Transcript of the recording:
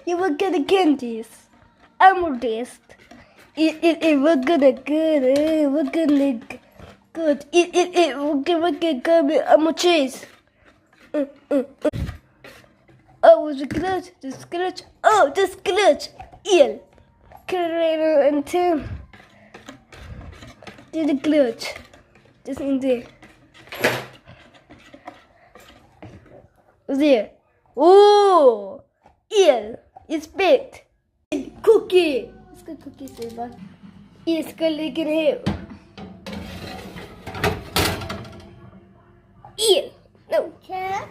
You will get the candies. I'm taste. It will gonna good. We're gonna good. We're gonna good. I'm a cheese. Oh, the glitch. The glitch. Oh, this glitch. Eel. Creator and Tim. Did the glitch. Just in there. There. Oh, eel. It's baked. Cookie. Let's go cookie silver. It's gonna get here. Eel. No. Cat.